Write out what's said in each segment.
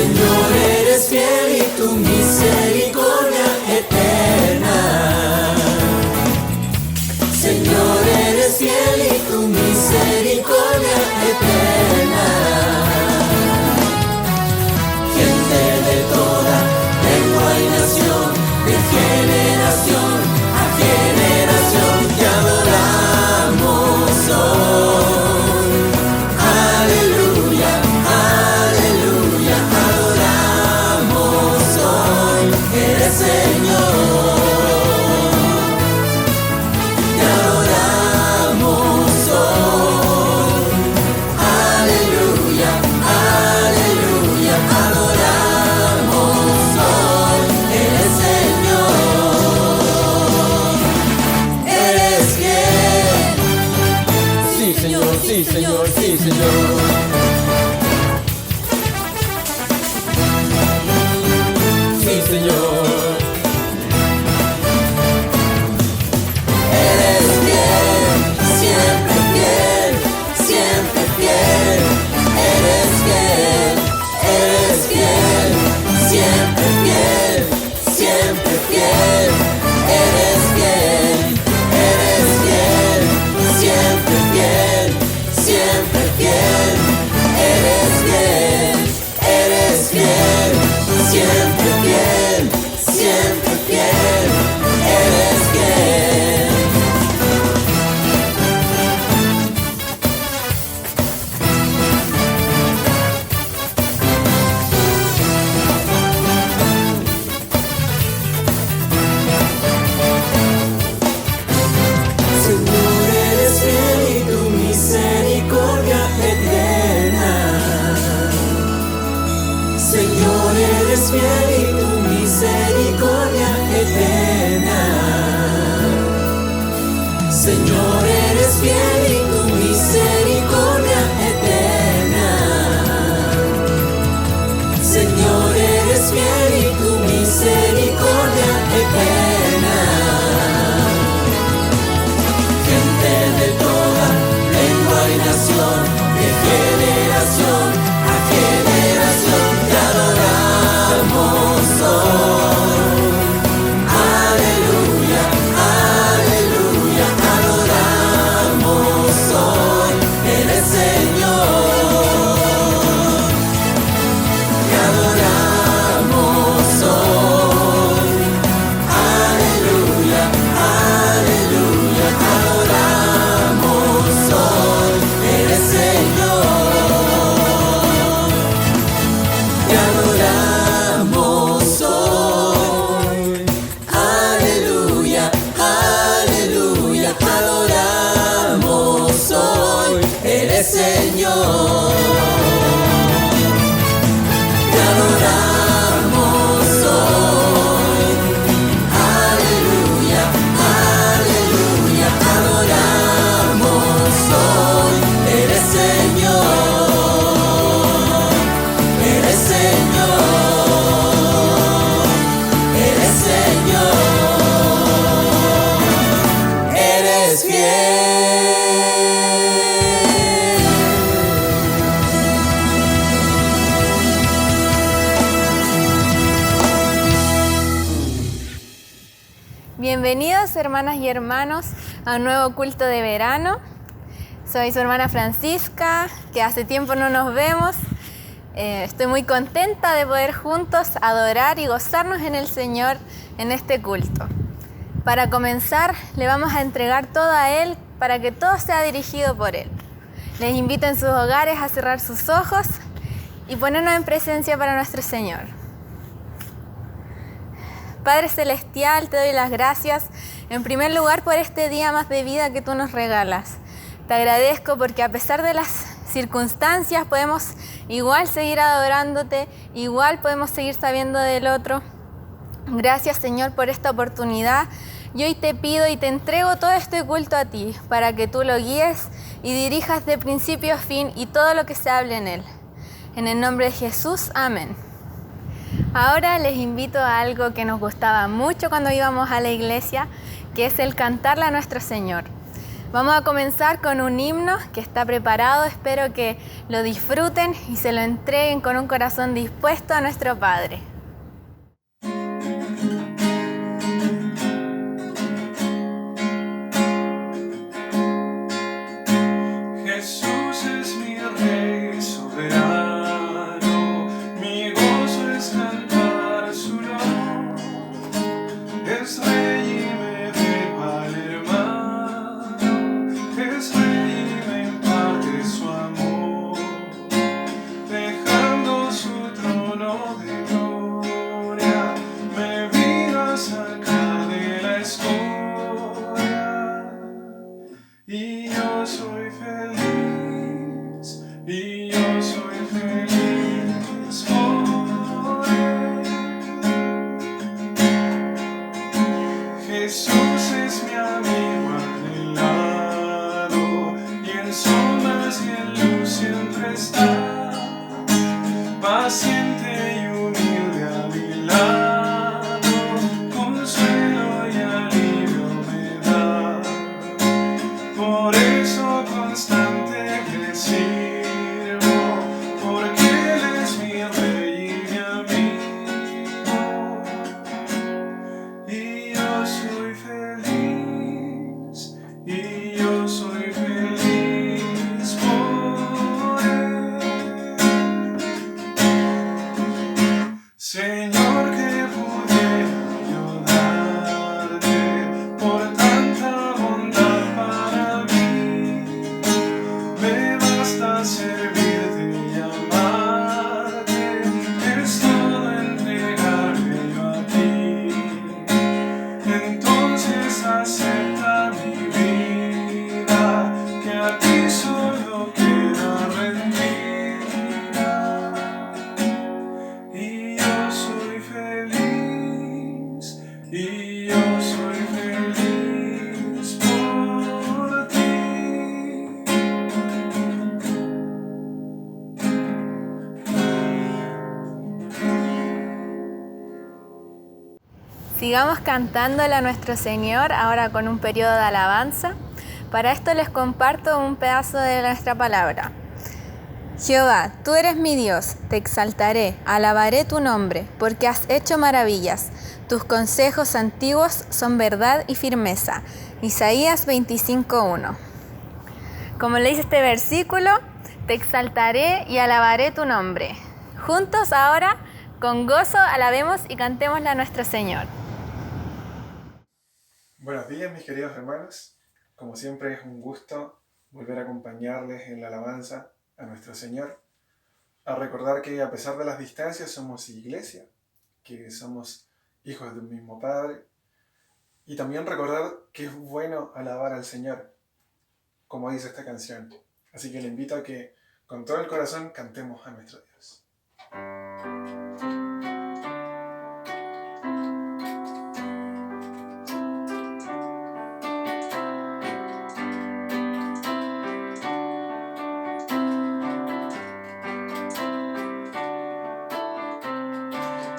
Señor, eres fiel y tu misericordia eterna. Señor, eres fiel y tu misericordia eterna. Gente de toda lengua y nación, de generación a generación, te adoramos hoy. Aleluya, aleluya, adoramos hoy. Eres Señor. Te adoramos hoy. Aleluya, aleluya, adoramos hoy. Eres Señor. Eres fiel. Sí, Señor, sí, Señor, sí, Señor. Sí, Señor. Eres fiel, siempre fiel, siempre fiel. Eres fiel, siempre fiel, siempre fiel. Eres fiel, siempre fiel, siempre fiel. Eres fiel, siempre fiel, siempre fiel. Eres fiel. Señor, eres fiel y tu misericordia eterna. Señor, eres fiel y tu misericordia eterna. Señor, eres fiel y tu misericordia eterna. Señor, eres fiel y tu misericordia eterna. Gente de toda lengua y nación, de generación a generación, te adoramos hoy. Aleluya, aleluya, adoramos hoy. Eres Señor. Te adoramos hoy. Aleluya, aleluya, adoramos hoy. Eres Señor. Te adoramos hoy. Aleluya, aleluya, adoramos hoy. Eres Señor. Te adoramos hoy. Aleluya, aleluya, adoramos hoy. Eres Señor. Eres Señor. Eres Señor. Eres fiel. Bienvenidos hermanas y hermanos a un nuevo culto de verano. Soy su hermana Francisca, que hace tiempo no nos vemos. Estoy muy contenta de poder juntos adorar y gozarnos en el Señor en este culto. Para comenzar, le vamos a entregar todo a Él para que todo sea dirigido por Él. Les invito en sus hogares a cerrar sus ojos y ponernos en presencia para nuestro Señor. Padre Celestial, te doy las gracias en primer lugar por este día más de vida que tú nos regalas. Te agradezco porque a pesar de las circunstancias podemos igual seguir adorándote, igual podemos seguir sabiendo del otro. Gracias, Señor, por esta oportunidad. Y hoy te pido y te entrego todo este culto a ti para que tú lo guíes y dirijas de principio a fin y todo lo que se hable en él. En el nombre de Jesús, amén. Ahora les invito a algo que nos gustaba mucho cuando íbamos a la iglesia, que es el cantarle a nuestro Señor. Vamos a comenzar con un himno que está preparado. Espero que lo disfruten y se lo entreguen con un corazón dispuesto a nuestro Padre. Jesús es mi Rey soberano, mi gozo es cantar su nombre. Es Rey y me deja al hermano, es Rey y me imparte su amor, dejando su trono de gloria, me vino a sacar de la escoria. Y yo soy feliz, y yo soy feliz por él. Jesús es mi amigo anhelado, y en sombras y en luz siempre está, paciente y humilde a mi lado, consuelo y alivio me da. Por eso constante le sirvo, porque Él es mi Rey y mi amigo. Y yo soy feliz, y yo soy feliz por Él. Señor, que pudiera yo darte por tanta bondad para mí. Me basta servirte y amarte, es todo entregarme yo a ti. Entonces acepta mi vida, que a ti solo queda rendida. Y yo soy feliz, y yo soy feliz por ti. Sigamos cantándole a nuestro Señor, ahora con un periodo de alabanza. Para esto les comparto un pedazo de nuestra palabra. Jehová, tú eres mi Dios, te exaltaré, alabaré tu nombre, porque has hecho maravillas. Tus consejos antiguos son verdad y firmeza. Isaías 25:1. Como le dice este versículo, te exaltaré y alabaré tu nombre. Juntos ahora, con gozo, alabemos y cantémosle a nuestro Señor. Buenos días, mis queridos hermanos. Como siempre es un gusto volver a acompañarles en la alabanza a nuestro Señor, a recordar que a pesar de las distancias somos iglesia, que somos hijos de un mismo Padre, y también recordar que es bueno alabar al Señor, como dice esta canción. Así que le invito a que con todo el corazón cantemos a nuestro Dios.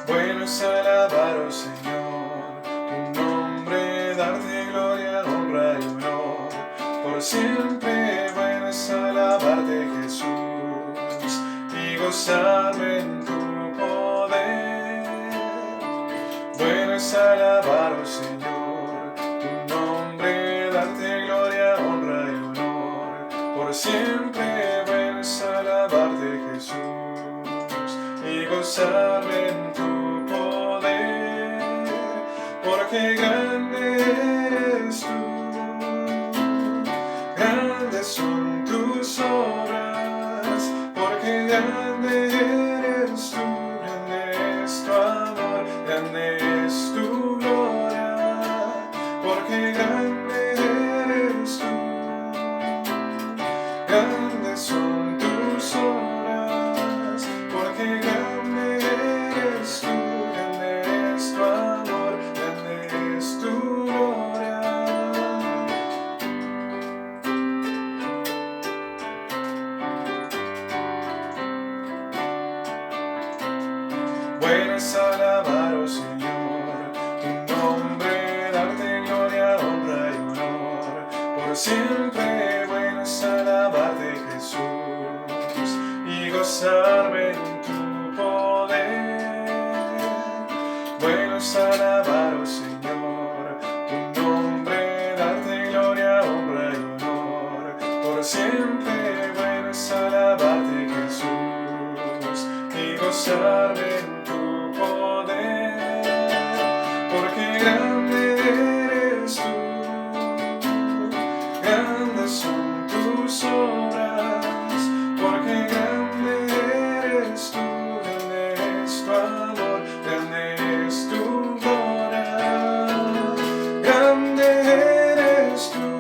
Bueno es alabar, oh Señor, tu nombre, darte gloria, honra y honor. Por siempre bueno es alabarte, Jesús, y gozarme en tu poder. Bueno es alabar, oh Señor, tu nombre, darte gloria, honra y honor. Por siempre bueno es alabarte, Jesús, y gozarme en tu poder, porque grande eres tú, grandes son tus obras, porque grande eres tú, grande es tu amor, grande es tu gloria, porque grande eres tú, grandes son tus obras, porque grande eres tú, grande es tu amor, grande es tu gloria. Bueno es alabar, oh Señor, tu nombre, darte gloria, honra y honor, por siempre. gozarme en tu poder. Bueno es alabar, oh Señor, tu nombre, darte gloria, honra y honor por siempre. Bueno es alabarte, Jesús, y gozarme en tu poder, porque grande eres tú, grandes son tus obras, porque grande eres tú, grande es tu amor, grande es tu gloria, grande eres tú,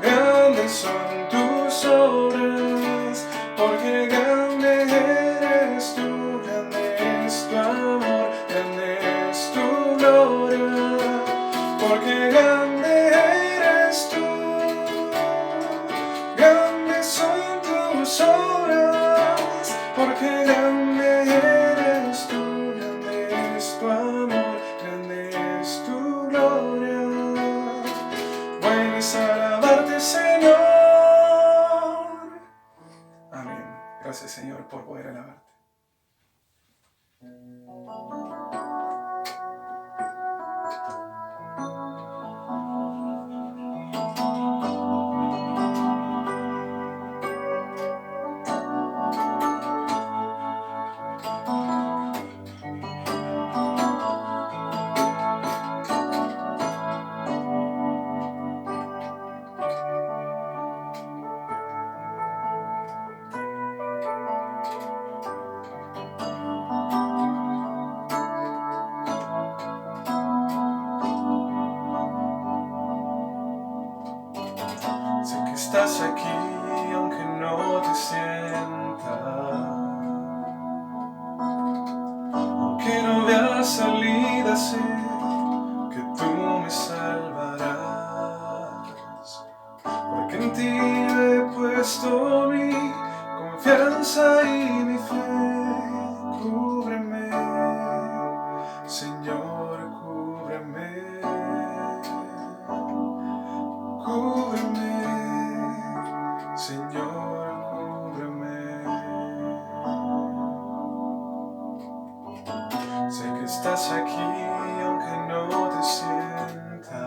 grandes son tus obras, porque grande eres tú, grande es tu amor, grande es tu gloria, porque grande eres tú, grandes son tus obras, porque grande eres tú, grande es tu amor, grande es tu gloria. Bueno es alabarte, Señor. Amén. Gracias, Señor, por poder alabarte. Sé que estás aquí aunque no te sienta, aunque no veas salida, sé que tú me salvarás, porque en ti he puesto mi confianza y mi fe. Cúbreme, Señor, cúbreme. Cúbreme, Señor, cúbreme. Sé que estás aquí aunque no te sienta,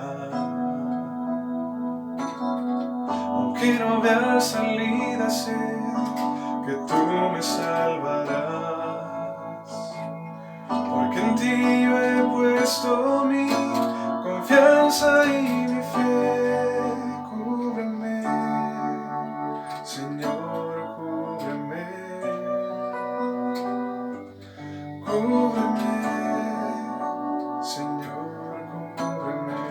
aunque no veas salida, sé que tú me salvarás, porque en ti yo he puesto mi confianza y mi fe. Cúbreme, Señor, cúbreme. Cúbreme, Señor, cúbreme.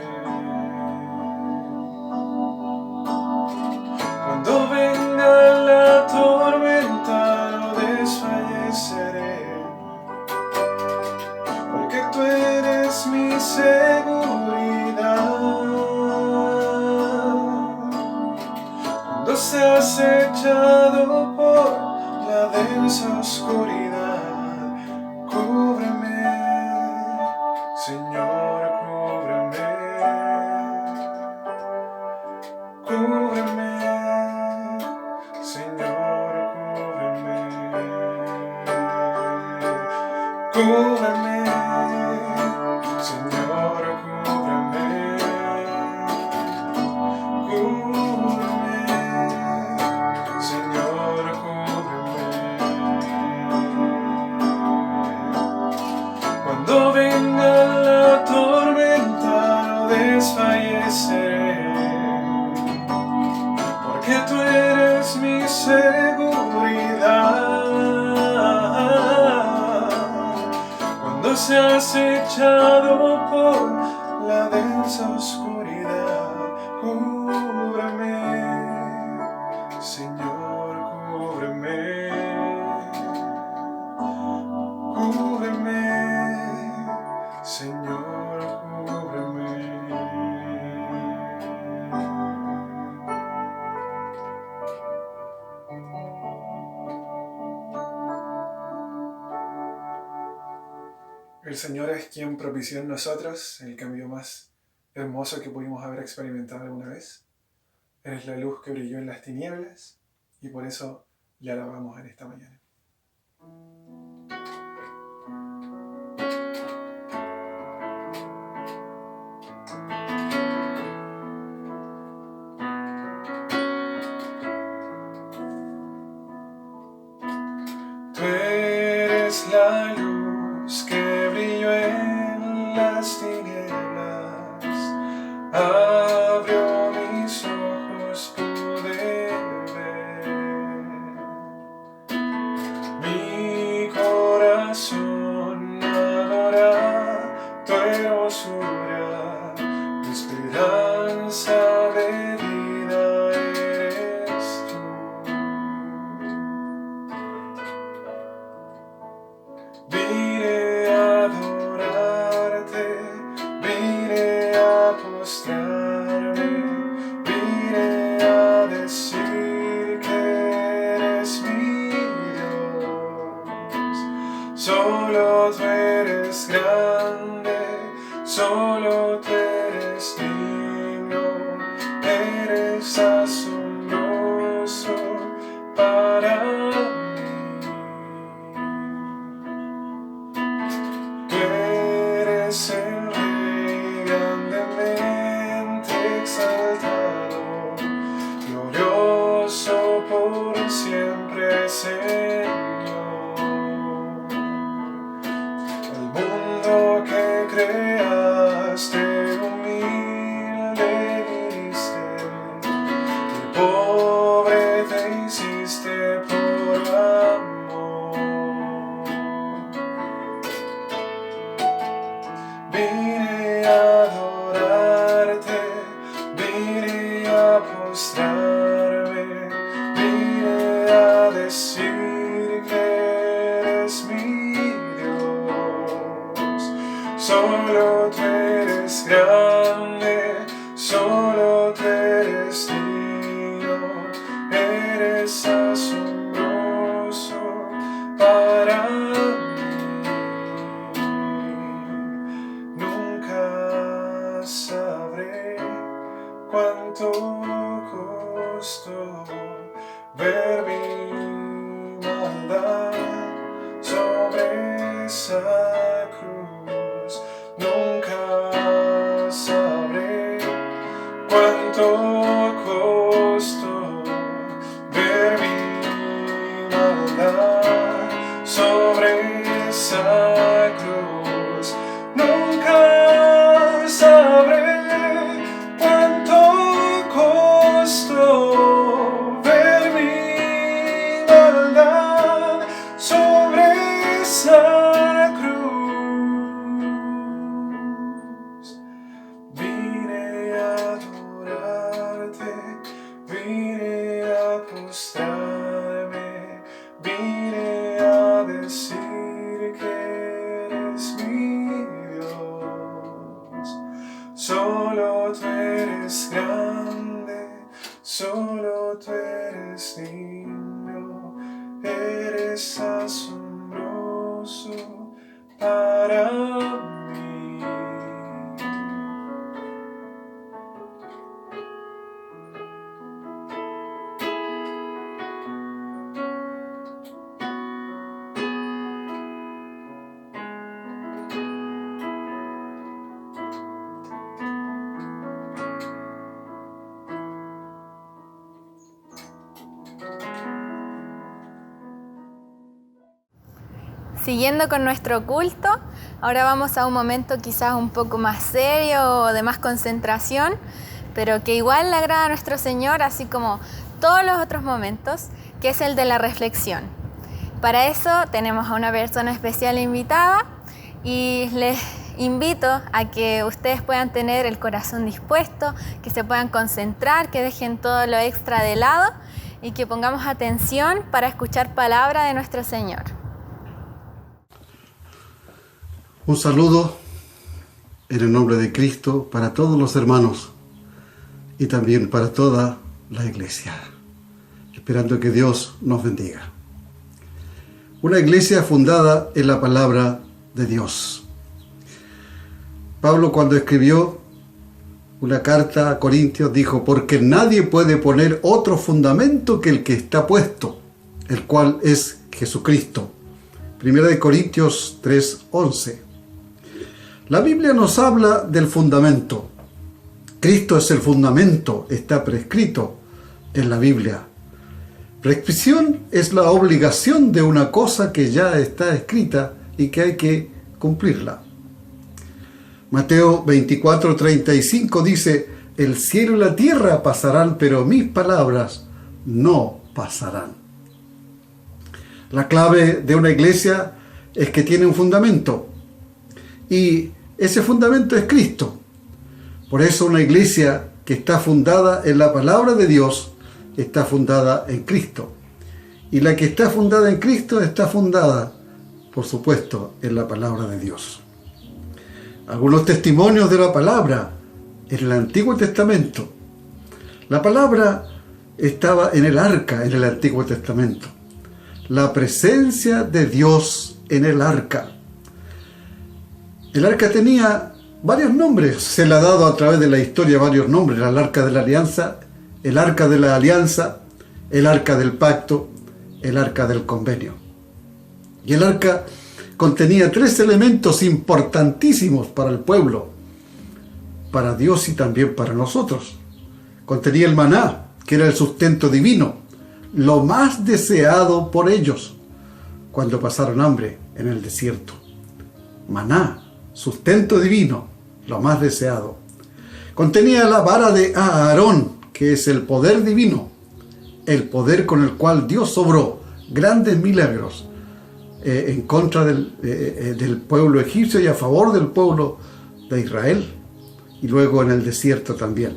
Cuando venga la tormenta no desfalleceré, porque tú eres mi seguridad. Cuando seas echado por la densa oscuridad, cúbreme, Señor, cúbreme. Cúbreme, Señor, cúbreme. Cúbreme, Señor, cúbreme. Cúbreme, Señor, cúbreme. Cuando venga la tormenta no desfalleceré, porque tú eres mi seguridad. Cuando seas echado por la densa oscuridad, cúbreme, Señor, cúbreme. Cúbreme, Señor, cúbreme. El Señor es quien propició en nosotros el cambio más hermoso que pudimos haber experimentado alguna vez. Eres la luz que brilló en las tinieblas y por eso le alabamos en esta mañana. Tú eres la luz que brilló en las tinieblas, abrió mis ojos, pude ver. Mi corazón adora tu hermosura, mi esperanza de vida eres tú. Vine a adorarte, vine a postrarme, vine a decir que eres mi Dios. Solo tú eres grande, solo tú eres digno, eres asombroso para mí. Tú eres el Rey grandemente exaltado, glorioso por siempre, Señor. El mundo que creaste humilde viniste, y pobre te hiciste por amor. Vine a adorarte, vine a postrarme, vine a decir que eres mi Dios. Solo tú eres grande, solo tú eres digno, eres asombroso para mí. Nunca sabré cuánto costó ver mi maldad sobre esa cruz. Nunca sabré cuánto costó ver mi maldad sobre esa cruz. Nunca sabré cuánto costó ver mi maldad sobre esa cruz. Vine a adorarte, vine a postrarme, vine a decir que eres mi Dios. Solo tú eres grande, solo tú eres digno, eres asombroso para mí. Siguiendo con nuestro culto, ahora vamos a un momento quizás un poco más serio o de más concentración, pero que igual le agrada a nuestro Señor, así como todos los otros momentos, que es el de la reflexión. Para eso tenemos a una persona especial invitada y les invito a que ustedes puedan tener el corazón dispuesto, que se puedan concentrar, que dejen todo lo extra de lado y que pongamos atención para escuchar palabra de nuestro Señor. Un saludo en el nombre de Cristo para todos los hermanos y también para toda la iglesia, esperando que Dios nos bendiga. Una iglesia fundada en la palabra de Dios. Pablo, cuando escribió una carta a Corintios, dijo: porque nadie puede poner otro fundamento que el que está puesto, el cual es Jesucristo. 1 Corintios 3:11. La Biblia nos habla del fundamento. Cristo es el fundamento, está prescrito en la Biblia. Prescripción es la obligación de una cosa que ya está escrita y que hay que cumplirla. Mateo 24:35 dice: el cielo y la tierra pasarán, pero mis palabras no pasarán. La clave de una iglesia es que tiene un fundamento, y ese fundamento es Cristo. Por eso una iglesia que está fundada en la palabra de Dios está fundada en Cristo. Y la que está fundada en Cristo está fundada, por supuesto, en la palabra de Dios. Algunos testimonios de la palabra en el Antiguo Testamento. La palabra estaba en el arca en el Antiguo Testamento. La presencia de Dios en el arca. El arca tenía varios nombres, se le ha dado a través de la historia varios nombres: el arca de la alianza, el arca de la alianza, el arca del pacto, el arca del convenio. Y el arca contenía 3 elementos importantísimos para el pueblo, para Dios y también para nosotros. Contenía el maná, que era el sustento divino, lo más deseado por ellos cuando pasaron hambre en el desierto. Maná, sustento divino, lo más deseado. Contenía la vara de Aarón, que es el poder divino, el poder con el cual Dios obró grandes milagros en contra del pueblo egipcio y a favor del pueblo de Israel, y luego en el desierto también.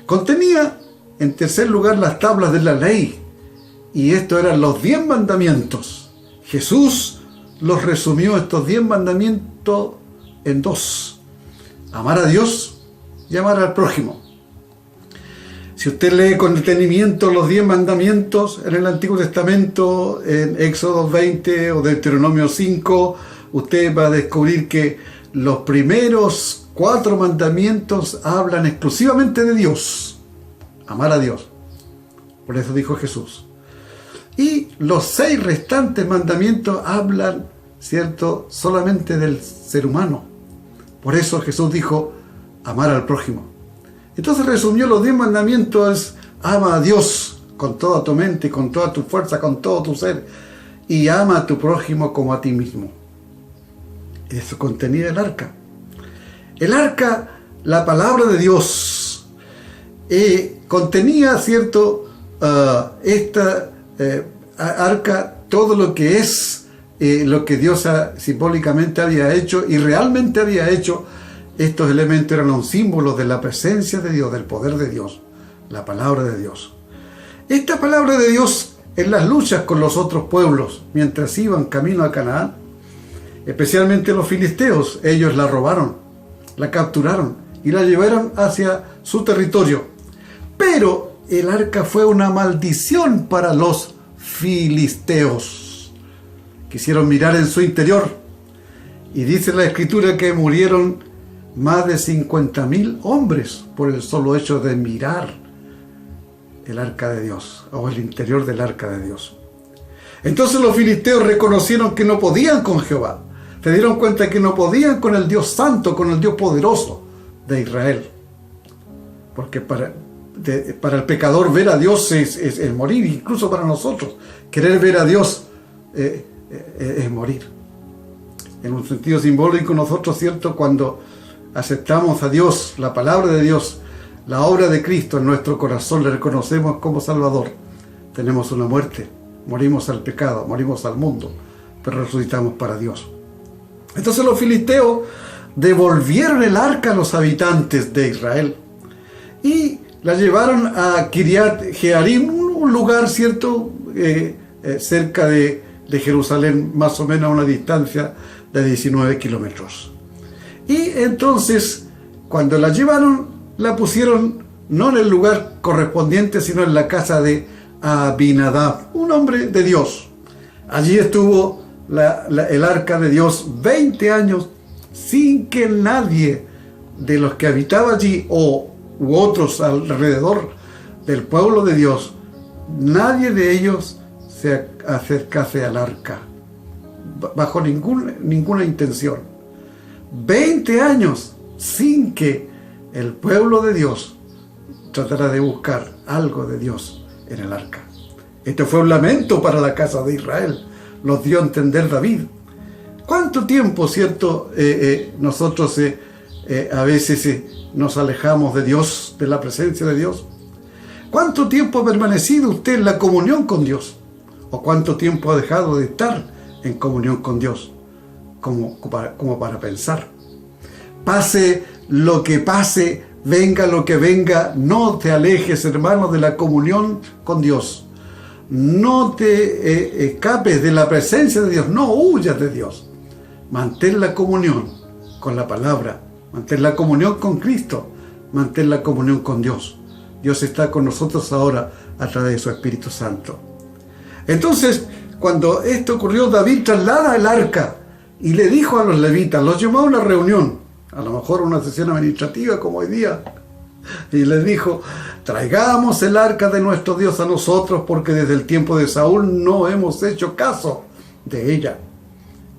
Contenía, en tercer lugar, las tablas de la ley, y estos eran los 10 mandamientos. Jesús los resumió, estos 10 mandamientos, en 2: amar a Dios y amar al prójimo. Si usted lee con detenimiento los 10 mandamientos en el Antiguo Testamento, en Éxodo 20 o Deuteronomio 5, usted va a descubrir que los primeros 4 mandamientos hablan exclusivamente de Dios, amar a Dios. Por eso dijo Jesús. Y los 6 restantes mandamientos hablan, ¿cierto?, solamente del ser humano. Por eso Jesús dijo: amar al prójimo. Entonces resumió los 10 mandamientos: ama a Dios con toda tu mente, con toda tu fuerza, con todo tu ser, y ama a tu prójimo como a ti mismo. Eso contenía el arca. El arca, la palabra de Dios, contenía, ¿cierto?, esta arca, todo lo que es lo que Dios simbólicamente había hecho y realmente había hecho. Estos elementos eran un símbolo de la presencia de Dios, del poder de Dios, la palabra de Dios. Esta palabra de Dios, en las luchas con los otros pueblos, mientras iban camino a Canaán, especialmente los filisteos, ellos la robaron, la capturaron y la llevaron hacia su territorio. Pero el arca fue una maldición para los filisteos. Quisieron mirar en su interior, y dice la Escritura que murieron más de 50.000 hombres por el solo hecho de mirar el arca de Dios, o el interior del arca de Dios. Entonces los filisteos reconocieron que no podían con Jehová. Se dieron cuenta que no podían con el Dios santo, con el Dios poderoso de Israel. Porque para el pecador ver a Dios es morir, incluso para nosotros. Querer ver a Dios es morir. En un sentido simbólico, nosotros, ¿cierto?, cuando aceptamos a Dios, la palabra de Dios, la obra de Cristo en nuestro corazón, le reconocemos como Salvador, tenemos una muerte, morimos al pecado, morimos al mundo, pero resucitamos para Dios. Entonces los filisteos devolvieron el arca a los habitantes de Israel y la llevaron a Kiriat Jearim, un lugar, ¿cierto?, cerca de Jerusalén, más o menos a una distancia de 19 kilómetros. Y entonces, cuando la llevaron, la pusieron no en el lugar correspondiente, sino en la casa de Abinadab, un hombre de Dios. Allí estuvo el arca de Dios 20 años sin que nadie de los que habitaba allí u otros alrededor del pueblo de Dios, nadie de ellos se acercase al arca, bajo ninguna intención. 20 años sin que el pueblo de Dios tratara de buscar algo de Dios en el arca. Esto fue un lamento para la casa de Israel, los dio a entender David. ¿Cuánto tiempo, cierto, nosotros a veces nos alejamos de Dios, de la presencia de Dios? ¿Cuánto tiempo ha permanecido usted en la comunión con Dios? ¿O cuánto tiempo ha dejado de estar en comunión con Dios? Como para pensar. Pase lo que pase, venga lo que venga, no te alejes, hermano, de la comunión con Dios. No te escapes de la presencia de Dios, no huyas de Dios. Mantén la comunión con la palabra, mantén la comunión con Cristo, mantén la comunión con Dios. Dios está con nosotros ahora a través de su Espíritu Santo. Entonces, cuando esto ocurrió, David traslada el arca y le dijo a los levitas, los llamó a una reunión, a lo mejor una sesión administrativa como hoy día, y les dijo: traigamos el arca de nuestro Dios a nosotros, porque desde el tiempo de Saúl no hemos hecho caso de ella.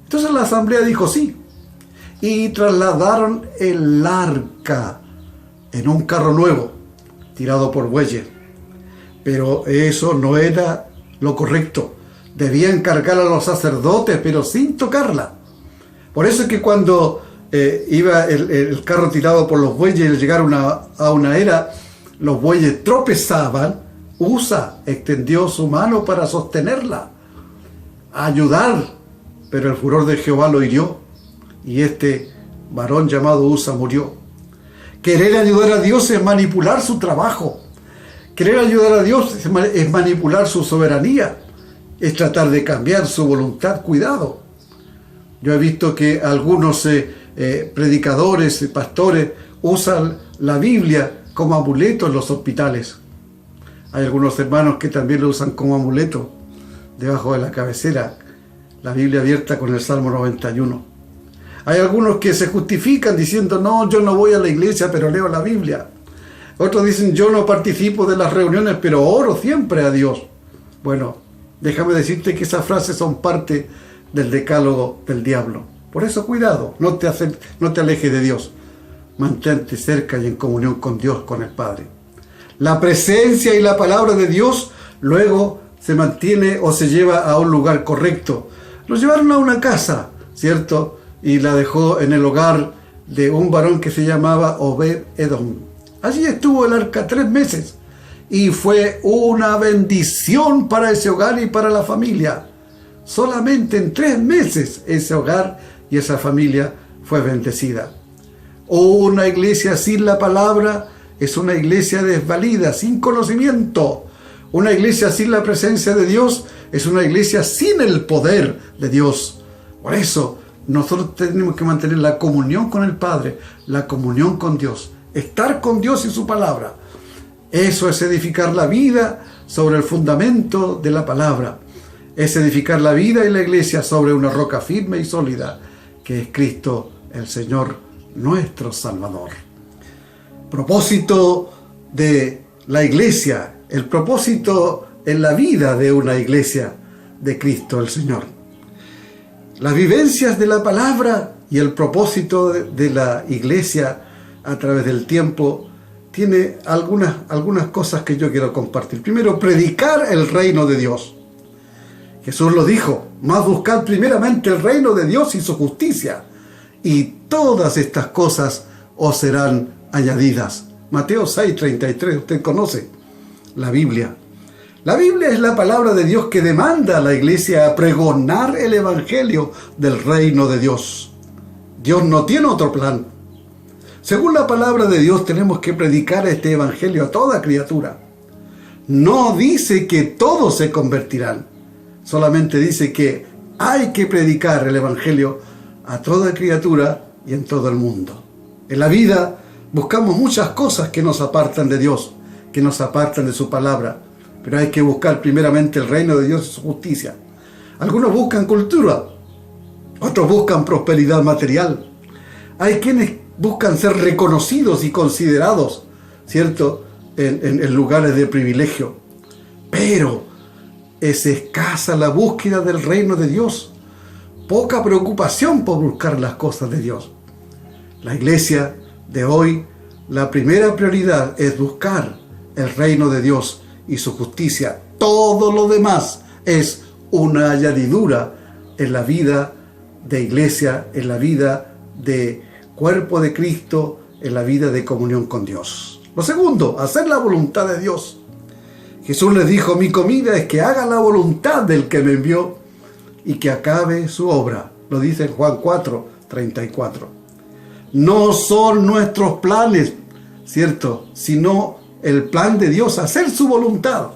Entonces la asamblea dijo sí, y trasladaron el arca en un carro nuevo, tirado por bueyes. Pero eso no era lo correcto. Debían cargar a los sacerdotes, pero sin tocarla. Por eso es que cuando iba el carro tirado por los bueyes y al llegar a una era, los bueyes tropezaban. Usa extendió su mano para sostenerla, ayudar, pero el furor de Jehová lo hirió y este varón llamado Usa murió. Querer ayudar a Dios es manipular su trabajo. Querer ayudar a Dios es manipular su soberanía, es tratar de cambiar su voluntad. Cuidado. Yo he visto que algunos predicadores, pastores, usan la Biblia como amuleto en los hospitales. Hay algunos hermanos que también lo usan como amuleto debajo de la cabecera, la Biblia abierta con el Salmo 91. Hay algunos que se justifican diciendo: no, yo no voy a la iglesia, pero leo la Biblia. Otros dicen: yo no participo de las reuniones, pero oro siempre a Dios. Bueno, déjame decirte que esas frases son parte del decálogo del diablo. Por eso cuidado, no te alejes de Dios. Mantente cerca y en comunión con Dios, con el Padre. La presencia y la palabra de Dios luego se mantiene o se lleva a un lugar correcto. Lo llevaron a una casa, ¿cierto? Y la dejó en el hogar de un varón que se llamaba Obed-Edom. Allí estuvo el arca 3 meses y fue una bendición para ese hogar y para la familia. Solamente en 3 meses ese hogar y esa familia fue bendecida. Una iglesia sin la palabra es una iglesia desvalida, sin conocimiento. Una iglesia sin la presencia de Dios es una iglesia sin el poder de Dios. Por eso nosotros tenemos que mantener la comunión con el Padre, la comunión con Dios, estar con Dios y su palabra. Eso es edificar la vida sobre el fundamento de la palabra. Es edificar la vida y la iglesia sobre una roca firme y sólida, que es Cristo el Señor, nuestro Salvador. Propósito de la iglesia, el propósito en la vida de una iglesia de Cristo el Señor. Las vivencias de la palabra y el propósito de la iglesia a través del tiempo tiene algunas cosas que yo quiero compartir. Primero, predicar el reino de Dios. Jesús lo dijo: más buscad primeramente el reino de Dios y su justicia, y todas estas cosas os serán añadidas. Mateo 6:33, usted conoce la Biblia. La Biblia es la palabra de Dios que demanda a la iglesia a pregonar el evangelio del reino de Dios. Dios no tiene otro plan. Según la palabra de Dios, tenemos que predicar este evangelio a toda criatura. No dice que todos se convertirán, solamente dice que hay que predicar el evangelio a toda criatura y en todo el mundo. En la vida buscamos muchas cosas que nos apartan de Dios, que nos apartan de su palabra, pero hay que buscar primeramente el reino de Dios y su justicia. Algunos buscan cultura, otros buscan prosperidad material. Hay quienes buscan ser reconocidos y considerados, ¿cierto?, en lugares de privilegio. Pero es escasa la búsqueda del reino de Dios, poca preocupación por buscar las cosas de Dios. La iglesia de hoy, la primera prioridad es buscar el reino de Dios y su justicia. Todo lo demás es una añadidura en la vida de iglesia, en la vida de cuerpo de Cristo, en la vida de comunión con Dios. Lo segundo, hacer la voluntad de Dios. Jesús les dijo: mi comida es que haga la voluntad del que me envió y que acabe su obra. Lo dice en Juan 4:34. No son nuestros planes, ¿cierto?, sino el plan de Dios, hacer su voluntad.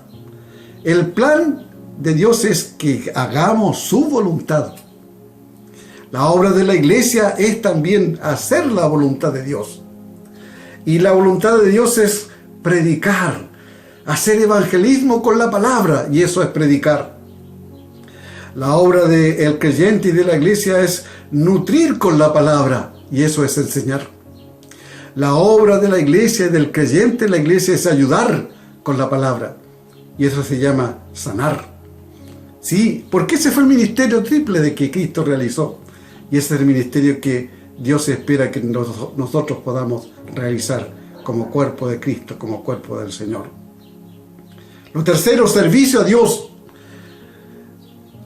El plan de Dios es que hagamos su voluntad. La obra de la iglesia es también hacer la voluntad de Dios. Y la voluntad de Dios es predicar, hacer evangelismo con la palabra, y eso es predicar. La obra del creyente y de la iglesia es nutrir con la palabra, y eso es enseñar. La obra de la iglesia y del creyente en la iglesia es ayudar con la palabra, y eso se llama sanar. Sí, porque ese fue el ministerio triple de que Cristo realizó, y ese es el ministerio que Dios espera que nosotros podamos realizar como cuerpo de Cristo, como cuerpo del Señor. Lo tercero, servicio a Dios.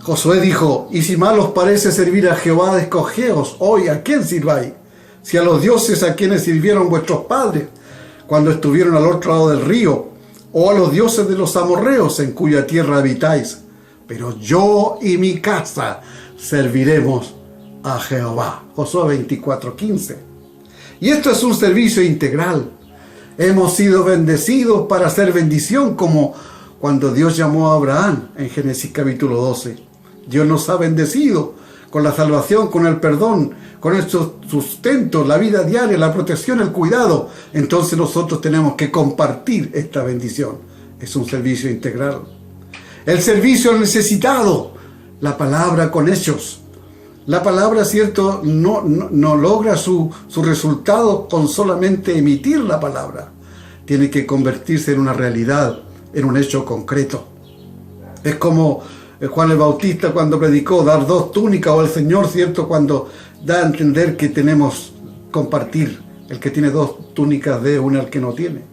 Josué dijo: y si mal os parece servir a Jehová, escogeos hoy a quién sirváis, si a los dioses a quienes sirvieron vuestros padres cuando estuvieron al otro lado del río, o a los dioses de los amorreos en cuya tierra habitáis. Pero yo y mi casa serviremos a Jehová. Josué 24:15. Y esto es un servicio integral. Hemos sido bendecidos para hacer bendición, como cuando Dios llamó a Abraham en Génesis capítulo 12. Dios nos ha bendecido con la salvación, con el perdón, con el sustento, la vida diaria, la protección, el cuidado. Entonces nosotros tenemos que compartir esta bendición. Es un servicio integral. El servicio al necesitado, la palabra con hechos. La palabra, cierto, no logra su resultado con solamente emitir la palabra. Tiene que convertirse en una realidad, en un hecho concreto. Es como Juan el Bautista cuando predicó dar 2 túnicas, o el Señor, cierto, cuando da a entender que tenemos compartir. El que tiene 2 túnicas dé una al que no tiene.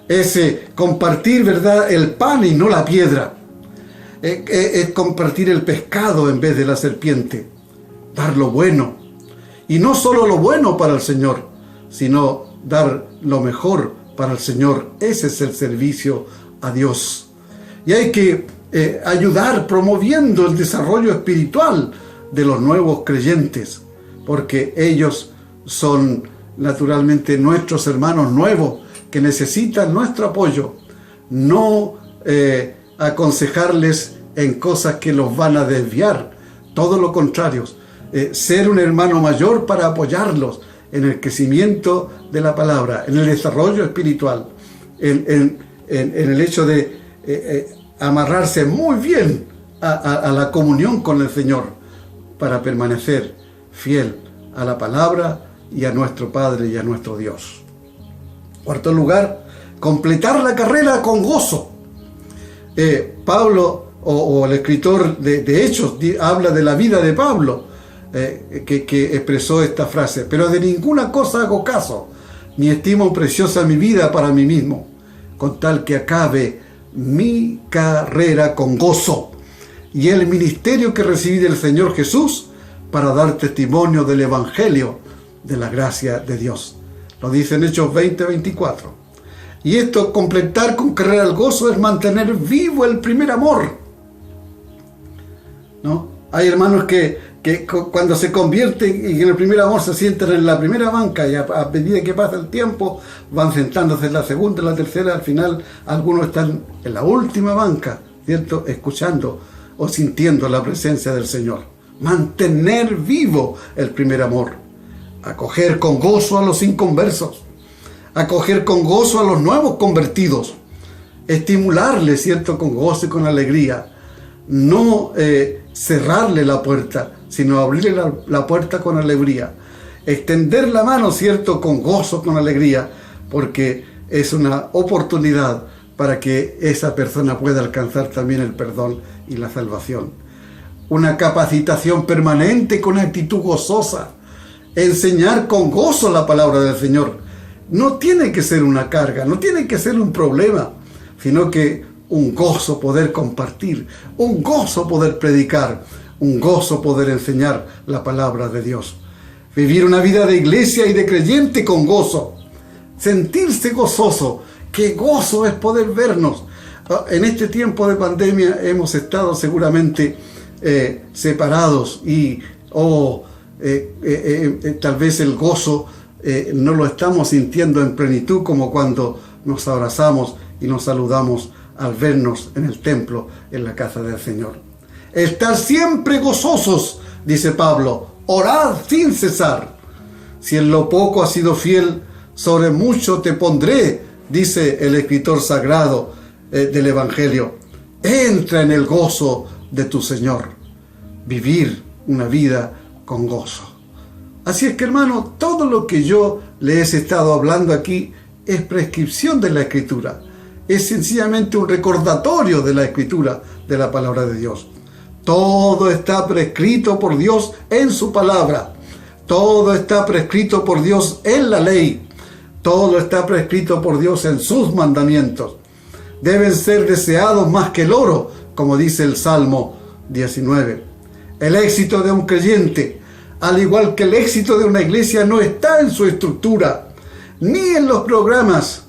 Ese compartir, ¿verdad?, el pan y no la piedra. Es compartir el pescado en vez de la serpiente. Dar lo bueno. Y no solo lo bueno para el Señor, sino dar lo mejor para el Señor. Ese es el servicio a Dios. Y hay que ayudar promoviendo el desarrollo espiritual de los nuevos creyentes, porque ellos son naturalmente nuestros hermanos nuevos que necesitan nuestro apoyo. No aconsejarles en cosas que los van a desviar, todo lo contrario, ser un hermano mayor para apoyarlos en el crecimiento de la palabra, en el desarrollo espiritual, en el hecho de amarrarse muy bien a la comunión con el Señor para permanecer fiel a la palabra y a nuestro Padre y a nuestro Dios. Cuarto lugar, completar la carrera con gozo. Pablo, o el escritor de Hechos, habla de la vida de Pablo, que expresó esta frase: pero de ninguna cosa hago caso, ni estimo preciosa mi vida para mí mismo, con tal que acabe mi carrera con gozo y el ministerio que recibí del Señor Jesús para dar testimonio del Evangelio de la gracia de Dios. Lo dice en Hechos 20:24. Y esto, completar con carrera el gozo, es mantener vivo el primer amor, ¿no? Hay hermanos que cuando se convierten y en el primer amor se sientan en la primera banca, y a medida que pasa el tiempo van sentándose en la segunda, en la tercera, al final algunos están en la última banca, ¿cierto?, escuchando o sintiendo la presencia del Señor. Mantener vivo el primer amor. Acoger con gozo a los inconversos. Acoger con gozo a los nuevos convertidos. Estimularles, ¿cierto?, con gozo y con alegría. No cerrarle la puerta, sino abrirle la puerta con alegría. Extender la mano, ¿cierto?, con gozo, con alegría, porque es una oportunidad para que esa persona pueda alcanzar también el perdón y la salvación. Una capacitación permanente con actitud gozosa. Enseñar con gozo la palabra del Señor. No tiene que ser una carga, no tiene que ser un problema, sino que un gozo poder compartir, un gozo poder predicar, un gozo poder enseñar la palabra de Dios. Vivir una vida de iglesia y de creyente con gozo. Sentirse gozoso. Qué gozo es poder vernos. En este tiempo de pandemia hemos estado seguramente separados y tal vez el gozo no lo estamos sintiendo en plenitud como cuando nos abrazamos y nos saludamos al vernos en el templo, en la casa del Señor. Estar siempre gozosos, dice Pablo, orad sin cesar. Si en lo poco has sido fiel, sobre mucho te pondré, dice el escritor sagrado del Evangelio. Entra en el gozo de tu Señor. Vivir una vida con gozo. Así es que, hermano, todo lo que yo les he estado hablando aquí es prescripción de la Escritura. Es sencillamente un recordatorio de la Escritura, de la palabra de Dios. Todo está prescrito por Dios en su palabra. Todo está prescrito por Dios en la ley. Todo está prescrito por Dios en sus mandamientos. Deben ser deseados más que el oro, como dice el Salmo 19. El éxito de un creyente, al igual que el éxito de una iglesia, no está en su estructura, ni en los programas,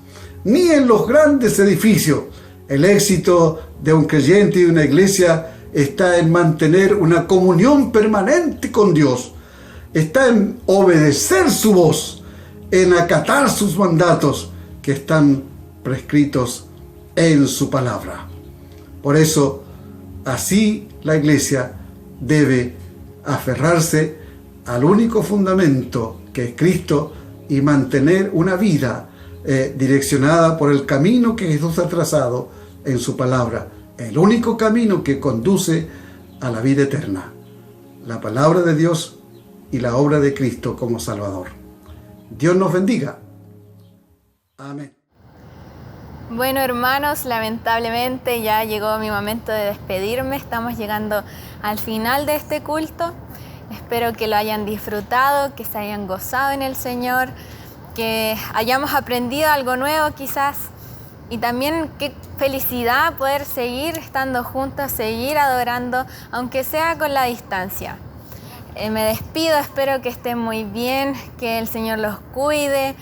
ni en los grandes edificios. El éxito de un creyente y de una iglesia está en mantener una comunión permanente con Dios. Está en obedecer su voz, en acatar sus mandatos que están prescritos en su palabra. Por eso, así la iglesia debe aferrarse al único fundamento que es Cristo y mantener una vida direccionada por el camino que Jesús ha trazado en su palabra, el único camino que conduce a la vida eterna, la palabra de Dios y la obra de Cristo como Salvador. Dios nos bendiga. Amén. Bueno, hermanos, lamentablemente ya llegó mi momento de despedirme. Estamos llegando al final de este culto. Espero que lo hayan disfrutado, que se hayan gozado en el Señor, que hayamos aprendido algo nuevo quizás. Y también qué felicidad poder seguir estando juntos, seguir adorando, aunque sea con la distancia. Me despido, espero que estén muy bien, que el Señor los cuide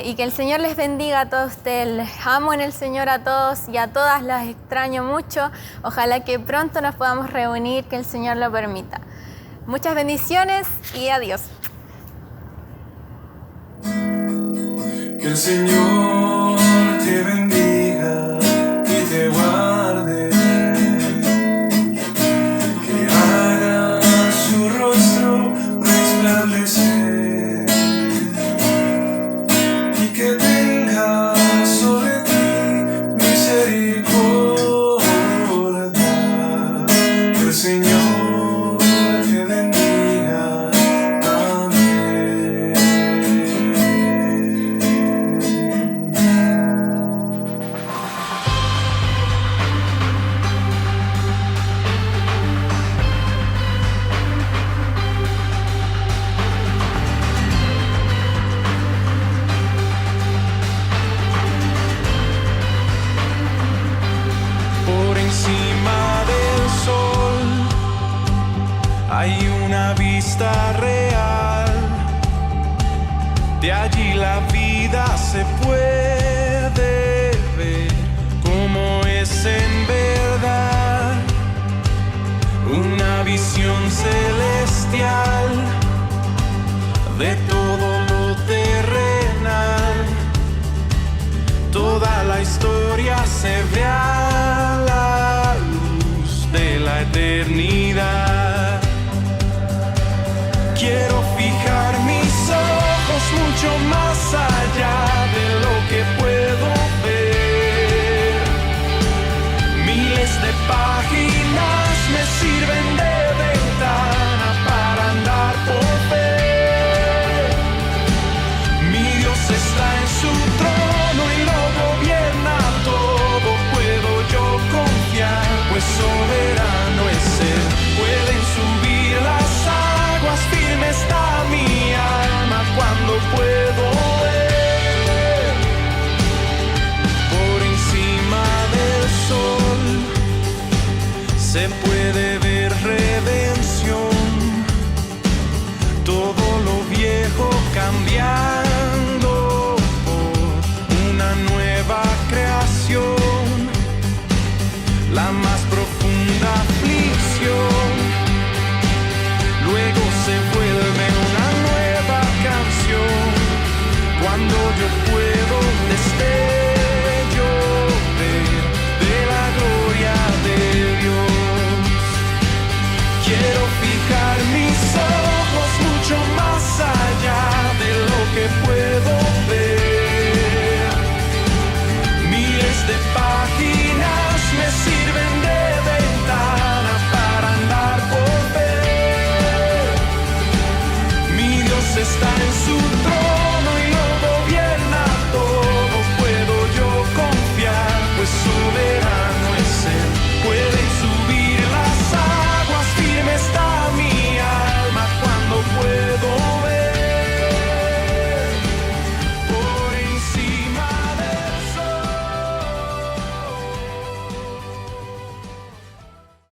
y que el Señor les bendiga a todos ustedes. Les amo en el Señor a todos y a todas las extraño mucho. Ojalá que pronto nos podamos reunir, que el Señor lo permita. Muchas bendiciones y adiós. Que el Señor te bendiga, que te guarde, que haga su rostro resplandecer y que tenga sobre ti misericordia. Que el Señor te bendiga. Amén. Por encima del sol hay una vista real. De allí la vida se puede ver como es en verdad. Una visión celestial de todo lo terrenal. Toda la historia se ve